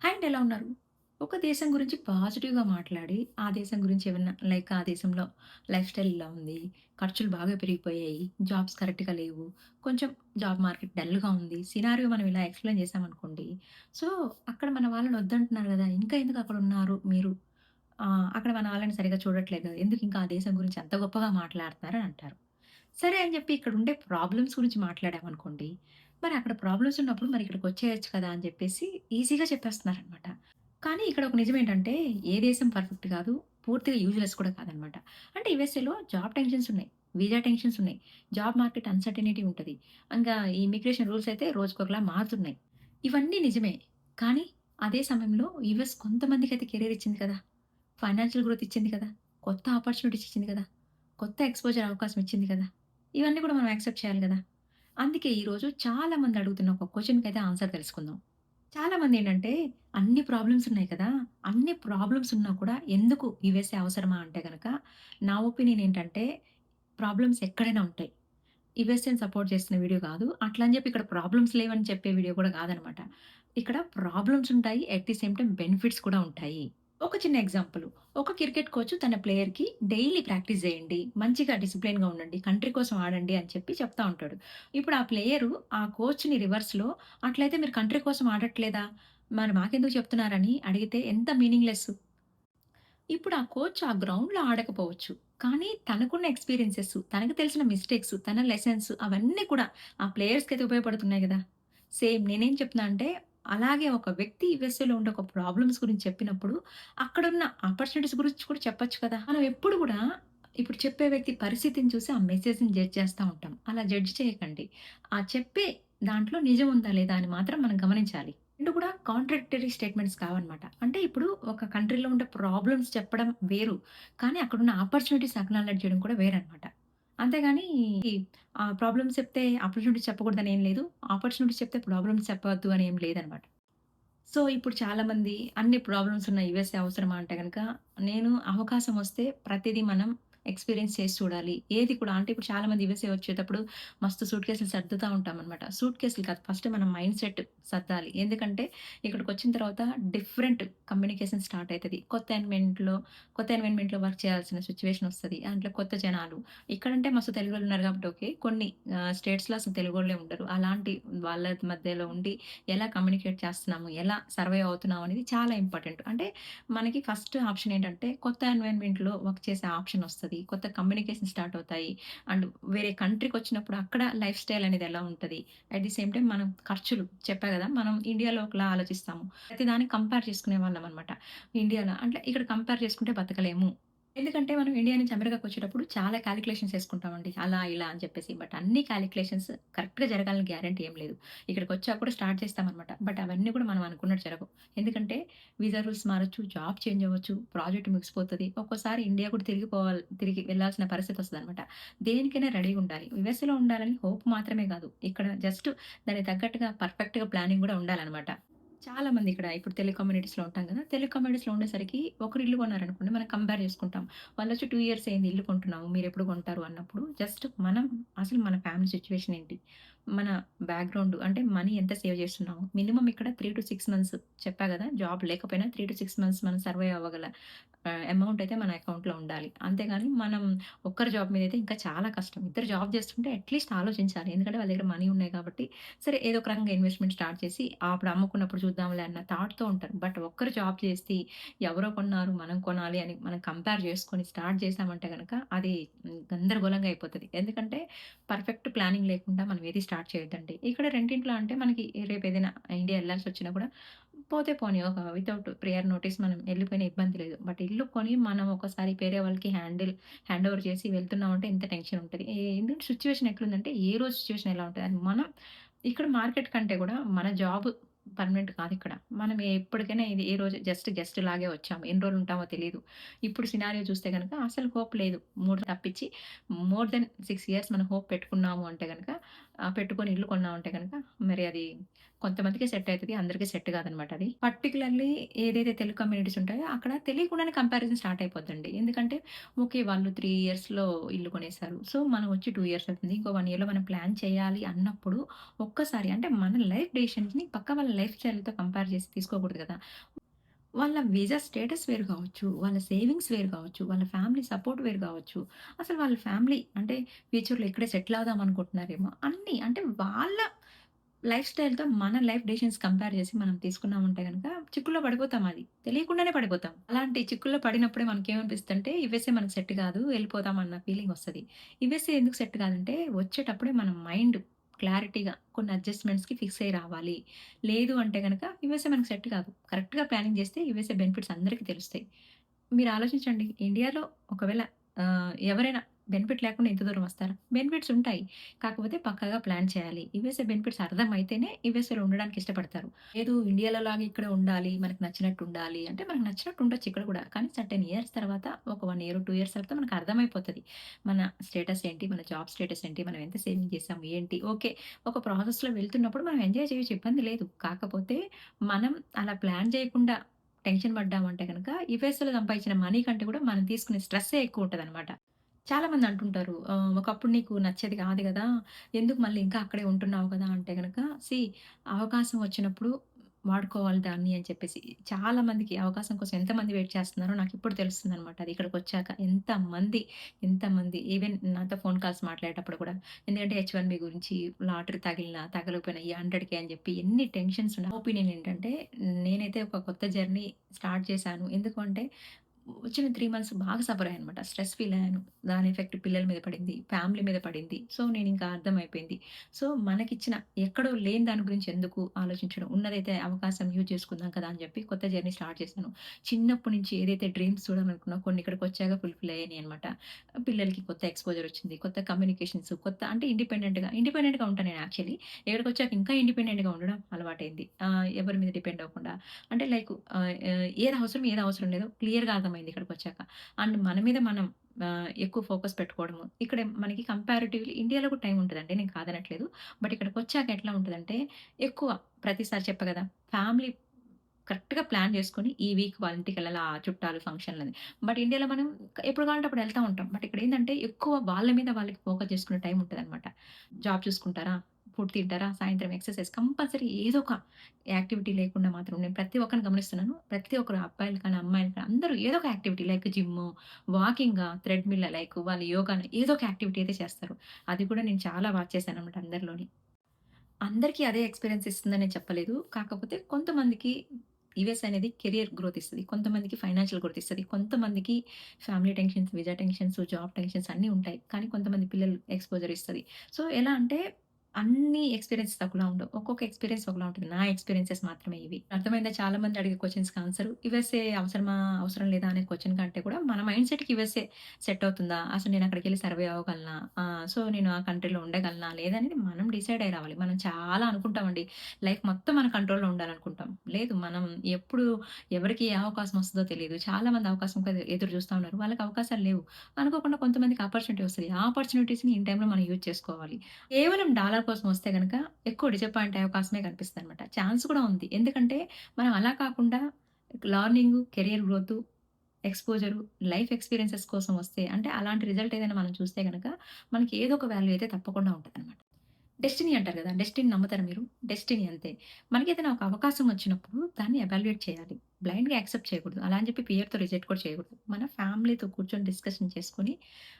Hi అండి. ఎలా ఉన్నారు? ఒక దేశం గురించి పాజిటివ్‌గా మాట్లాడి, ఆ దేశం గురించి ఏమన్నా లైక్ ఆ దేశంలో లైఫ్ స్టైల్ ఇలా ఉంది, ఖర్చులు బాగా పెరిగిపోయాయి, జాబ్స్ కరెక్ట్‌గా లేవు, కొంచెం జాబ్ మార్కెట్ డల్‌గా ఉంది. సినారియో మనం ఇలా ఎక్స్‌ప్లెయిన్ చేశామనుకోండి, సో, అక్కడ మన వాళ్ళని వద్దంటున్నారు గదా! ఇంకా ఎందుకు అక్కడున్నారు మీరు? అక్కడ మన వాళ్ళని సరిగ్గా చూడట్లేదు గదా! ఎందుకు ఇంకా ఆ దేశం గురించి అంత గొప్పగా మాట్లాడుతున్నారు అని అంటారు. సరే అని చెప్పి ఇక్కడుండే ప్రాబ్లమ్స్ గురించి మాట్లాడామనుకోండి, మరి అక్కడ ప్రాబ్లమ్స్ ఉన్నప్పుడు మరి ఇక్కడికొచ్చేయొచ్చు కదా! అని చెప్పేసి ఈజీగా చెప్పేస్తున్నారనమాట. కానీ ఇక్కడ ఒక నిజమేంటంటే, ఏ దేశం పర్ఫెక్ట్ కాదు. పూర్తిగా యూజ్‌లెస్ కూడా కాదనమాట. అంటే యూఎస్ఏలో జాబ్ టెన్షన్స్ ఉన్నాయి. వీసా టెన్షన్స్ ఉన్నాయి. జాబ్ మార్కెట్ అన్‌సర్టెనిటీ ఉంటది. ఇంకా ఈ ఇమిగ్రేషన్ రూల్స్ అయితే రోజుకొకలా మారుతున్నాయి. ఇవన్నీ నిజమే. కానీ అదే సమయంలో యూఎస్ కొంతమందికైతే కెరియర్ ఇచ్చింది కదా! ఫైనాన్షియల్ గ్రోత్ ఇచ్చింది కదా! కొత్త ఆపర్చునిటీస్ ఇచ్చింది కదా! కొత్త ఎక్స్‌పోజర్ అవకాశం ఇచ్చింది కదా! ఇవన్నీ కూడా మనం యాక్సెప్ట్ చేయాలి గదా! అందుకే ఈరోజు చాలా మంది అడుగుతున్న ఒక క్వెషన్‌కైతే ఆన్సర్ తెలుసుకుందాం. చాలామందేంటంటే, అన్ని ప్రాబ్లమ్స్ ఉన్నాయి కదా! అన్ని ప్రాబ్లమ్స్ ఉన్నా కూడా ఎందుకు యూఎస్ఏ అవసరమా అంటే గనక, నా ఒపీనియన్ ఏంటంటే, ప్రాబ్లమ్స్ ఎక్కడైనా ఉంటాయి. యూఎస్ఏని సపోర్ట్ చేస్తున్న వీడియో కాదు. అట్లా అని చెప్పి ఇక్కడ ప్రాబ్లమ్స్ లేవని చెప్పే వీడియో కూడా కాదనమాట. ఇక్కడ ప్రాబ్లమ్స్ ఉంటాయి. At the same time benefits కూడా ఉంటాయి. ఒక చిన్న ఎగ్జాంపుల్. ఒక క్రికెట్ కోచ్ తన ప్లేయర్‌కి డైలీ ప్రాక్టీస్ చేయండి. మంచిగా డిసిప్లిన్‌గా ఉండండి. కంట్రీ కోసం ఆడండి అని చెప్పి చెప్తా ఉంటాడు. ఇప్పుడు ఆ ప్లేయరు ఆ కోచ్‌ని రివర్స్‌లో అట్లయితే మీరు కంట్రీ కోసం ఆడట్లేదా? మరి మాకెందుకు చెప్తున్నారని అడిగితే ఎంత మీనింగ్‌లెస్. ఇప్పుడు ఆ కోచ్ ఆ గ్రౌండ్‌లో ఆడకపోవచ్చు. కానీ తనకున్న ఎక్స్‌పీరియన్సెస్, తనకు తెలిసిన మిస్టేక్స్, తన లెసన్స్ అవన్నీ కూడా ఆ ప్లేయర్స్‌కైతే ఉపయోగపడుతున్నాయి గదా! సేమ్ నేనేం చెప్తున్నా అంటే, అలాగే ఒక వ్యక్తి యూఎస్ఏలో ఉండే ఒక ప్రాబ్లమ్స్ గురించి చెప్పినప్పుడు, అక్కడున్న ఆపర్చునిటీస్ గురించి కూడా చెప్పొచ్చు కదా! మనం ఎప్పుడు గూడా ఇప్పుడు చెప్పే వ్యక్తి పరిస్థితిని చూసి ఆ మెసేజ్‌ని జడ్జ్ చేస్తా ఉంటాం. అలా జడ్జ్ చేయకండి. ఆ చెప్పే దాంట్లో నిజం ఉందా లేదా అని మాత్రం మనం గమనించాలి. 2 కూడా కాంట్రాడిక్టరీ స్టేట్మెంట్స్ కావన్నమాట. అంటే ఇప్పుడు ఒక కంట్రీలో ఉండే ప్రాబ్లమ్స్ చెప్పడం వేరు. కానీ అక్కడున్న ఆపర్చునిటీస్ అక్నాలెడ్జ్ చేయడం కూడా వేరన్నమాట. అంతేగాని ప్రాబ్లమ్స్ చెప్తే ఆపర్చునిటీస్ చెప్పకూడదని ఏం లేదు. ఆపర్చునిటీస్ చెప్తే ప్రాబ్లమ్స్ చెప్పవద్దు అని ఏం లేదన్నమాట. సో, ఇప్పుడు చాలామంది అన్ని ప్రాబ్లమ్స్ ఉన్న యూఎస్ఏ అవసరమా అంటే గనక, నేను అవకాశం వస్తే ప్రతిదీ మనం ఎక్స్‌పీరియన్స్ చేసి చూడాలి. ఏది కూడా అంటే ఇప్పుడు చాలామంది యూఎస్ఏ వచ్చేటప్పుడు మస్తు సూట్ కేసులు సర్దుతా ఉంటామనమాట. సూట్ కేసులు కాదు ఫస్ట్ మన మైండ్ సెట్ సర్దాలి. ఎందుకంటే ఇక్కడికొచ్చిన తర్వాత డిఫరెంట్ కమ్యూనికేషన్ స్టార్ట్ అయితది. కొత్త ఎన్విరాన్మెంట్‌లో వర్క్ చేయాల్సిన సిట్యుయేషన్ వస్తది. దాంట్లో కొత్త జనాలు. ఇక్కడంటే మస్తు తెలుగోళ్ళు ఉన్నారు కాబట్టి ఓకే. కొన్ని స్టేట్స్‌లో అసలు తెలుగోళ్ళే ఉండరు. అలాంటి వాళ్ళ మధ్యలో ఉండి ఎలా కమ్యూనికేట్ చేస్తున్నాము, ఎలా సర్వైవ్ అవుతున్నాం అనేది చాలా ఇంపార్టెంట్. అంటే మనకి ఫస్ట్ ఆప్షన్ ఏంటంటే కొత్త ఎన్విరాన్మెంట్‌లో వర్క్ చేసే ఆప్షన్ వస్తది. కొత్త కమ్యూనికేషన్ స్టార్ట్ అవుతాయి. అండ్ వేరే కంట్రీకొచ్చినప్పుడు అక్కడ లైఫ్ స్టైల్ అనేది ఎలా ఉంటది. అట్ ది సేమ్ టైమ్ మనం ఖర్చులు చెప్పా గదా! మనం ఇండియాలో ఒకలా ఆలోచిస్తాము. ప్రతిదాన్ని కంపేర్ చేసుకునేవాళ్ళం అనమాట. ఇండియాలో అంటే ఇక్కడ కంపేర్ చేసుకుంటే బతకలేము. ఎందుకంటే మనం ఇండియా నుంచి అమెరికాకొచ్చేటప్పుడు చాలా కాలిక్యులేషన్స్ యేసుకుంటామండి. అలా, ఇలా అని చెప్పేసి. బట్ అన్ని కాలిక్యులేషన్స్ కరెక్ట్‌గా జరగాలని గ్యారంటీ ఏం లేదు. ఇక్కడికొచ్చాక కూడా స్టార్ట్ చేస్తామనమాట. బట్ అవన్నీ కూడా మనం అనుకున్నట్టు జరగవు. ఎందుకంటే వీసా రూల్స్ మారొచ్చు, జాబ్ చేంజ్ అవ్వచ్చు, ప్రాజెక్ట్ ముగిసిపోతది. ఒక్కోసారి ఇండియా కూడా తిరిగి వెళ్ళాల్సిన పరిస్థితొస్తదనమాట. దేనికైనా రెడీగుండాలి. యూఎస్‌లో ఉండాలని హోప్ మాత్రమే కాదు. ఇక్కడ జస్ట్ దానికి తగ్గట్టుగా పర్ఫెక్ట్‌గా ప్లానింగ్ కూడా ఉండాలనమాట. చాలా మంది ఇక్కడ ఇప్పుడు తెలుగు కమ్యూనిటీస్‌లో ఉంటాం గదా! తెలుగు కమ్యూనిటీస్‌లో ఉండేసరికి ఒకరు ఇల్లు కొన్నారనుకోండి మనం కంపేర్ చేసుకుంటాం. వాళ్ళొచ్చి 2 ఇయర్స్ అయింది ఇల్లు కొంటున్నాము. మీరెప్పుడు కొంటారు అన్నప్పుడు జస్ట్ మనం అసలు మన ఫ్యామిలీ సిట్యుయేషన్ ఏంటి? మన బ్యాక్‌గ్రౌండ్ అంటే మనీ ఎంత సేవ్ చేస్తున్నాము? మినిమమ్ ఇక్కడ 3-6 మంత్స్ చెప్పా గదా! జాబ్ లేకపోయినా 3-6 మంత్స్ మనం సర్వైవ్ అవ్వగల అమౌంట్ అయితే మన అకౌంట్‌లో ఉండాలి. అంతేగాని మనం ఒక్కరి జాబ్ మీదయితే ఇంకా చాలా కష్టం. ఇద్దరు జాబ్ చేస్తుంటే అట్‌లీస్ట్ ఆలోచించాలి. ఎందుకంటే వాళ్ళ దగ్గర మనీ ఉన్నాయి కాబట్టి సరే ఏదో ఒక రకంగా ఇన్వెస్ట్‌మెంట్ స్టార్ట్ చేసి అప్పుడు అమ్ముకున్నప్పుడు చూద్దాంలే అన్న థాట్‌తో ఉంటారు. బట్ ఒక్కరు జాబ్ చేసి ఎవరో కొన్నారు మనం కొనాలి అని మనం కంపేర్ చేసుకొని స్టార్ట్ చేశామంటే గనక అది గందరగోళంగా అయిపోతది. ఎందుకంటే పర్ఫెక్ట్ ప్లానింగ్ లేకుండా మనం ఏది స్టార్ట్ చేయొద్దండి. ఇక్కడ రెంటింట్లో అంటే మనకి రేపేదైనా ఇండియా ఎళ్ళాల్సొచ్చినా కూడా పోతే పోనీ ఒక వితౌట్ ప్రియర్ నోటీస్ మనం ఎళ్ళిపోయినా ఇబ్బంది లేదు. బట్ ఇల్లు కొని మనం ఒకసారి వేరే వాళ్ళకి హ్యాండ్ ఓవర్ చేసి వెళ్తున్నామంటే ఎంత టెన్షన్ ఉంటది. ఎందుకంటే సిట్యుయేషన్ ఎట్లుందంటే ఏ రోజు సిట్యుయేషన్ ఎలా ఉంటది. అది మనం ఇక్కడ మార్కెట్ కంటే కూడా మన జాబ్ పర్మనెంట్ కాదిక్కడ. మనం ఎప్పటికైనా ఇది ఏ రోజు గెస్ట్ లాగే వచ్చాము. ఎన్ని రోజులు ఉంటామో తెలీదు. ఇప్పుడు సినారియో చూస్తే గనక అసలు హోప్ లేదు. 3 తప్పించి మోర్ దెన్ 6 ఇయర్స్ మనం హోప్ పెట్టుకున్నాము అంటే గనక పెట్టుకొని ఇల్లు కొన్నామంటే గనక మరి అది కొంతమందికే సెట్ అయితది. అందరికి సెట్ కాదనమాట అది. పర్టిక్యులర్‌లీ ఏదైతే తెలుగు కమ్యూనిటీస్ ఉంటాయో అక్కడ తెలియకుండానే కంపారిజన్ స్టార్ట్ అయిపోద్దండి. ఎందుకంటే ఓకే. వాళ్ళు 3 ఇయర్స్‌లో ఇల్లు కొనేసారు. సో, మనం వచ్చి 2 ఇయర్స్ అవుతుంది. ఇంకో 1 ఇయర్‌లో మనం ప్లాన్ చేయాలి అన్నప్పుడు ఒక్కసారి అంటే మన లైఫ్ డెసిషన్స్‌ని పక్క వాళ్ళ లైఫ్ స్టైల్‌తో కంపేర్ చేసి తీసుకోకూడదు కదా! వాళ్ళ వీసా స్టేటస్ వేరు కావచ్చు. వాళ్ళ సేవింగ్స్ వేరు కావచ్చు. వాళ్ళ ఫ్యామిలీ సపోర్ట్ వేరు కావచ్చు. అసలు వాళ్ళ ఫ్యామిలీ అంటే ఫ్యూచర్‌లో ఇక్కడే సెటిల్ అవుదాం అనుకుంటున్నారేమో. అన్నీ అంటే వాళ్ళ లైఫ్ స్టైల్‌తో మన లైఫ్ డెసిషన్స్ కంపేర్ చేసి మనం తీసుకున్నామంటే గనక చిక్కుల్లో పడిపోతాం అది. తెలియకుండానే పడిపోతాం. అలాంటి చిక్కుల్లో పడినప్పుడే మనకేమనిపిస్తదంటే యూఎస్ఏ మనకు సెట్ కాదు. ఎళ్ళిపోదాం అన్న ఫీలింగ్ వస్తది. యూఎస్ఏ ఎందుకు సెట్ కాదంటే వచ్చేటప్పుడే మన మైండ్ క్లారిటీగా కొన్ని అడ్జస్ట్‌మెంట్స్‌కి ఫిక్స్ అయ్యి రావాలి. లేదు అంటే గనక యూఎస్ఏ మనకు సెట్ కాదు. కరెక్ట్‌గా ప్లానింగ్ చేస్తే యూఎస్ఏ బెనిఫిట్స్ అందరికి తెలుస్తాయి. మీరు ఆలోచించండి. ఇండియాలో ఒకవేళ ఎవరైనా బెనిఫిట్ లేకుండా ఇంత దూరం వస్తారా? బెనిఫిట్స్ ఉంటాయి. కాకపోతే పక్కాగా ప్లాన్ చేయాలి. యూఎస్ఏ బెనిఫిట్స్ అర్థమైతేనే యూఎస్ఏలో ఉండడానికి ఇష్టపడతారు. లేదు ఇండియాలో లాగా ఇక్కడ ఉండాలి, మనకు నచ్చినట్టు ఉండాలి అంటే మనకు నచ్చినట్టు ఉండొచ్చు ఇక్కడ కూడా. కానీ సర్టెన్ ఇయర్స్ తర్వాత ఒక 1 ఇయర్, 2 ఇయర్స్ తర్వాత మనకు అర్థమైపోతది. మన స్టేటస్ ఏంటి? మన జాబ్ స్టేటస్ ఏంటి? మనం ఎంత సేవింగ్ చేసాము? ఏంటి? ఓకే. ఒక ప్రాసెస్‌లో వెళ్తున్నప్పుడు మనం ఎంజాయ్ చేయొచ్చు ఇబ్బంది లేదు. కాకపోతే మనం అలా ప్లాన్ చేయకుండా టెన్షన్ పడ్డామంటే గనక యూఎస్‌లో సంపాదించిన మనీ కంటే కూడా మనం తీసుకునే స్ట్రెస్సే ఎక్కువుంటదనమాట. చాలామంది అంటుంటారు ఒకప్పుడు నీకు నచ్చేది కాదు గదా! ఎందుకు మళ్ళీ ఇంకా అక్కడే ఉంటున్నావు కదా! అంటే గనక అవకాశం వచ్చినప్పుడు వాడుకోవాలి దాన్ని అని చెప్పేసి. చాలా మందికి అవకాశం కోసం ఎంతమంది వెయిట్ చేస్తున్నారో నాకిప్పుడు తెలుస్తుందనమాట. అది ఇక్కడికొచ్చాక ఎంతమంది ఈవెన్ నాతో ఫోన్ కాల్స్ మాట్లాడేటప్పుడు కూడా ఎందుకంటే హెచ్-1బీ గురించి లాటరీ తగిలినా, తగలకపోయినా ఈ 100కే అని చెప్పి ఎన్ని టెన్షన్స్ నా ఒపీనియన్ ఏంటంటే నేనైతే ఒక కొత్త జర్నీ స్టార్ట్ చేశాను. ఎందుకు అంటే వచ్చిన 3 మంత్స్ బాగా సఫర్ అయ్యానన్నమాట. స్ట్రెస్ ఫీల్ అయ్యాను. దాని ఎఫెక్ట్ పిల్లల మీద పడింది. ఫ్యామిలీ మీద పడింది. సో, నేనింకా అర్థమైపోయింది. సో, మనకిచ్చిన ఎక్కడో లేని దాని గురించి ఎందుకు ఆలోచించడం. ఉన్నదైతే అవకాశం యూజ్ చేసుకుందాం కదా! అని చెప్పి కొత్త జర్నీ స్టార్ట్ చేశాను. చిన్నప్పటి నుంచి ఏదైతే డ్రీమ్స్ చూడాలనుకున్నా కొన్ని ఇక్కడికొచ్చాక ఫుల్‌ఫిల్ అయ్యాయన్నమాట. పిల్లలకి కొత్త ఎక్స్‌పోజర్ వచ్చింది. కొత్త కమ్యూనికేషన్స్ కొత్త అంటే ఇండిపెండెంట్‌గా ఉంటాను నేను యాక్చువల్లీ. ఇక్కడికొచ్చాక ఇంకా ఇండిపెండెంట్‌గా ఉండడం అలవాటైంది. ఎవరి మీద డిపెండ్ అవ్వకుండా. అంటే లైక్ ఏది అవసరం, ఏది అవసరం లేదో క్లియర్‌గా అర్థమైంది ఇక్కడికొచ్చాక. అండ్ మన మీద మనం ఎక్కువ ఫోకస్ పెట్టుకోవడము. ఇక్కడ మనకి కంపారిటివ్‌లీ ఇండియాలో కూడా టైం ఉంటదండి. నేను కాదనట్లేదు. బట్ ఇక్కడికొచ్చాక ఎట్లా ఉంటదంటే ఎక్కువ ప్రతిసారి చెప్పా గదా! ఫ్యామిలీ కరెక్ట్‌గా ప్లాన్ చేసుకొని ఈ వీక్ వాళ్ళ ఇంటికెళ్ళాలి. ఆ చుట్టాలు, ఫంక్షన్‌లని. బట్ ఇండియాలో మనం ఎప్పుడు కావాలంటే అప్పుడు ఎళ్తా ఉంటాం. బట్ ఇక్కడేందంటే ఎక్కువ వాళ్ళ మీద వాళ్ళకి ఫోకస్ చేసుకునే టైం ఉంటదనమాట. జాబ్ చూసుకుంటారా? ఫుడ్ తింటారా? సాయంత్రం ఎక్సర్‌సైజ్ కంపల్సరీ ఏదో ఒక యాక్టివిటీ లేకుండా మాత్రం నేను ప్రతి ఒక్కరిని గమనిస్తున్నాను. ప్రతి ఒక్కరు అబ్బాయిలు కానీ, అమ్మాయిలు కానీ అందరూ ఏదో ఒక యాక్టివిటీ లైక్ జిమ్ము, వాకింగా, థ్రెడ్‌మిల్ లైక్ వాళ్ళు యోగాని ఏదో ఒక యాక్టివిటీ అయితే చేస్తారు. అది కూడా నేను చాలా వాచ్ చేశాననమాట అందరిలోని. అందరికీ అదే ఎక్స్‌పీరియన్స్ ఇస్తుందని చెప్పలేదు. కాకపోతే కొంతమందికి యూఎస్ అనేది కెరియర్ గ్రోత్ ఇస్తది. కొంతమందికి ఫైనాన్షియల్ గ్రోత్ ఇస్తది. కొంతమందికి family tensions, visa tensions, job tensions అన్నీ ఉంటాయి. కానీ కొంతమంది పిల్లలు ఎక్స్‌పోజర్ ఇస్తది. సో, ఎలా అంటే అన్ని ఎక్స్‌పీరియన్సెస్ ఒకలా ఉండవు. ఒక్కొక్క ఎక్స్‌పీరియన్స్ ఒకలా ఉంటుంది. నా ఎక్స్‌పీరియన్సెస్ మాత్రమే ఇవి. అర్థమైందా? చాలా మంది అడిగే క్వెషన్స్‌కి ఆన్సర్ యూఎస్ఏ అవసరమా? అవసరం లేదా? అనే క్వెషన్ కంటే కూడా మన మైండ్ సెట్‌కి యూఎస్ఏ సెట్ అవుతుందా? అసలు నేను అక్కడికెళ్ళి సర్వే అవ్వగలనా? సో, నేను ఆ కంట్రీలో ఉండగలనా? లేదా అనేది మనం డిసైడ్ అయ్యి రావాలి. మనం చాలా అనుకుంటామండి. లైఫ్ మొత్తం మన కంట్రోల్‌లో ఉండాలనుకుంటాం. లేదు మనం ఎప్పుడు ఎవరికి ఏ అవకాశం వస్తదో తెలీదు. చాలా మంది అవకాశం కోసం ఎదురు చూస్తా ఉన్నారు. వాళ్ళకి అవకాశాలు లేవు. అనుకోకుండా కొంతమందికి ఆపర్చునిటీ వస్తది. ఆ ఆపర్చునిటీస్‌ని ఇన్ టైమ్‌లో మనం యూజ్ చేసుకోవాలి. కేవలం డాలర్ కోసం వస్తే గనక ఎక్కువ డిసప్పాయింట్ అయ్యే అవకాశమే కనిపిస్తదనమాట. ఛాన్స్ కూడా ఉంది. ఎందుకంటే మనం అలా కాకుండా learning, career growth, exposure, life experiences కోసం వస్తే అంటే అలాంటి రిజల్ట్ ఏదైనా మనం చూస్తే గనక మనకి ఏదో ఒక వాల్యూ అయితే తప్పకుండా ఉంటదనమాట. డెస్టినీ అంటారు గదా! డెస్టినీ నమ్ముతారా మీరు? డెస్టినీ అంతే. మనకేదైనా ఒక అవకాశం వచ్చినప్పుడు దాన్ని ఎవాల్యుయేట్ చేయాలి. బ్లైండ్‌గా యాక్సెప్ట్ చేయకూడదు. అలా అని చెప్పి ఫియర్‌తో రిజెక్ట్ కూడా చేయకూడదు. మన ఫ్యామిలీతో కూర్చొని డిస్కషన్ చేసుకొని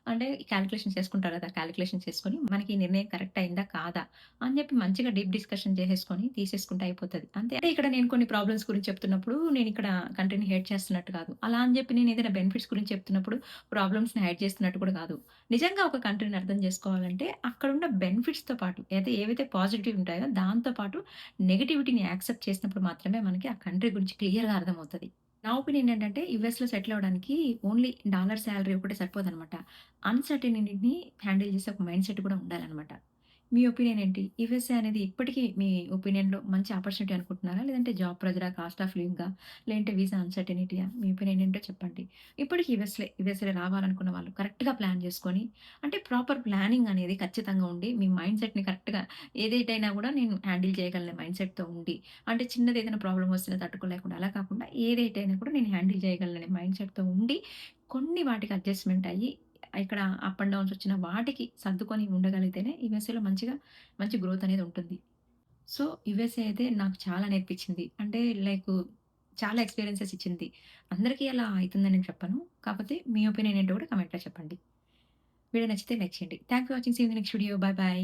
అంటే కాలిక్యులేషన్ చేసుకుంటారు గదా! కాలిక్యులేషన్ చేసుకొని మనకి ఈ నిర్ణయం కరెక్ట్ అయిందా? కాదా? అని చెప్పి మంచిగా డీప్ డిస్కషన్ చేసేసుకొని తీసేసుకుంటే అయిపోతది. అంతే. అంటే ఇక్కడ నేను కొన్ని ప్రాబ్లమ్స్ గురించి చెప్తున్నప్పుడు నేనిక్కడ కంట్రీని హేట్ చేస్తున్నట్టు కాదు. అలా అని చెప్పి నేను ఏదైనా బెనిఫిట్స్ గురించి చెప్తున్నప్పుడు ప్రాబ్లమ్స్‌ని హైడ్ చేస్తున్నట్టు కూడా కాదు. నిజంగా ఒక కంట్రీని అర్థం జేసుకోవాలంటే, అక్కడున్న బెనిఫిట్స్‌తో పాటు ఏవైతే పాజిటివ్ ఉంటాయో, దాంతో పాటు నెగటివిటీని యాక్సెప్ట్ చేసినప్పుడు మాత్రమే మనకి ఆ కంట్రీ గురించి క్లియర్‌గా అర్థమవుతది. నా ఒపీనియన్ ఏంటంటే, యూఎస్‌లో సెటిల్ అవ్వడానికి ఓన్లీ డాలర్ సాలరీ ఒకటే సరిపోదనమాట. అన్‌సర్టెనిటీని హ్యాండిల్ చేసే ఒక మైండ్ సెట్ కూడా ఉండాలనమాట. మీ ఒపీనియన్ ఏంటి? యూఎస్ఏ అనేది ఇప్పటికి మీ ఒపీనియన్‌లో మంచి ఆపర్చునిటీ అనుకుంటున్నారా? లేదంటే జాబ్ ప్రెజరా? కాస్ట్ ఆఫ్ లివింగా? లేదంటే వీసా అన్‌సర్టెనిటీయా? మీ ఒపీనియన్ ఏంటో చెప్పండి. ఇప్పటికి యూఎస్ఏలో రావాలనుకున్న వాళ్ళు కరెక్ట్‌గా ప్లాన్ చేసుకొని అంటే ప్రాపర్ ప్లానింగ్ అనేది ఖచ్చితంగా ఉండి మీ మైండ్ సెట్‌ని కరెక్ట్‌గా ఏదేటైనా గూడా నేను హ్యాండిల్ చేయగలనే మైండ్ సెట్‌తో ఉండి అంటే చిన్నది ఏదైనా ప్రాబ్లమ్ వస్తున్నా తట్టుకోలేకుండా అలా కాకుండా ఏదైతేనా కూడా నేను హ్యాండిల్ చేయగలననే మైండ్ సెట్‌తో ఉండి కొన్ని వాటికి అడ్జస్ట్‌మెంట్ అయ్యి ఇక్కడ అప్ అండ్ డౌన్స్ వచ్చిన వాటికి సర్దుకొని ఉండగలిగితేనే యూఎస్ఏలో మంచి గ్రోత్ అనేది ఉంటుంది. సో, యూఎస్ఏ అయితే నాకు చాలా నేర్పించింది. అంటే చాలా ఎక్స్‌పీరియన్సెస్ ఇచ్చింది. అందరికీ అలా అయితుందని నేను చెప్పను. కాకపోతే మీ ఒపీనియన్ ఏంటో కూడా కామెంట్‌లో చెప్పండి. వీడియో నచ్చితే లైక్ చేయండి. Thank you for watching. See you in the next video. Bye by.